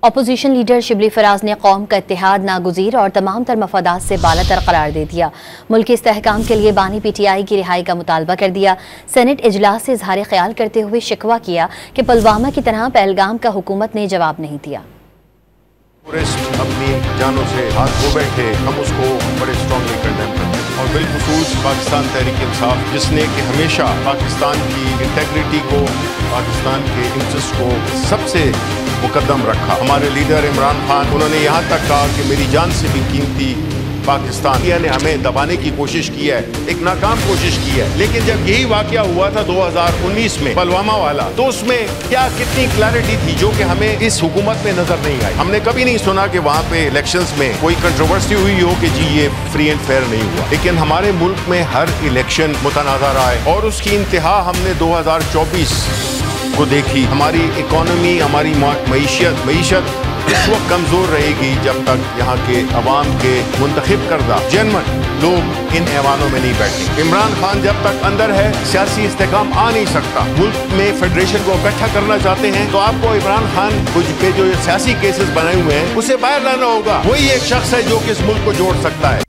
Opposition leader Shibli Faraz نے قوم کا اتحاد ناگزیر اور تمام تر مفادات سے بالاتر قرار دے دیا۔ ملک کے استحکام کے لیے بانی پی ٹی آئی کی رہائی کا مطالبہ کر دیا۔ سینٹ اجلاس سے اظہار خیال کرتے ہوئے شکوہ کیا کہ پلوامہ کی طرح پہلگام کا حکومت نے جواب نہیں دیا۔ اپنی جانوں سے ہاتھ دھو بیٹھے، ہم اس کو بڑے اسٹرانگلی کنڈیم کرتے ہیں، اور بالخصوص پاکستان تحریک انصاف جس نے کہ ہمیشہ پاکستان کی انٹیگریٹی کو، پاکستان کے انٹرسٹ کو سب سے مقدم رکھا۔ ہمارے لیڈر عمران خان، انہوں نے یہاں تک کہا کہ میری جان سے بھی قیمتی پاکستان نے ہمیں دبانے کی کوشش کی ہے، ایک ناکام کوشش کی ہے۔ لیکن جب یہی واقعہ ہوا تھا 2019 میں پلوامہ والا، تو اس میں کیا کتنی کلیئرٹی تھی جو کہ ہمیں اس حکومت میں نظر نہیں آئی۔ ہم نے کبھی نہیں سنا کہ وہاں پہ الیکشنز میں کوئی کنٹروورسی ہوئی ہو کہ جی یہ فری اینڈ فیئر نہیں ہوا، لیکن ہمارے ملک میں ہر الیکشن متنازع رہا ہے، اور اس کی انتہا ہم نے 2024 کو دیکھی۔ ہماری اکانومی، ہماری معیشت اس وقت کمزور رہے گی جب تک یہاں کے عوام کے منتخب کردہ جنمن لوگ ان ایوانوں میں نہیں بیٹھیں۔ عمران خان جب تک اندر ہے سیاسی استحکام آ نہیں سکتا۔ ملک میں فیڈریشن کو اکٹھا کرنا چاہتے ہیں تو آپ کو عمران خان پہ جو سیاسی کیسز بنائے ہوئے ہیں اسے باہر لانا ہوگا۔ وہی ایک شخص ہے جو کہ اس ملک کو جوڑ سکتا ہے۔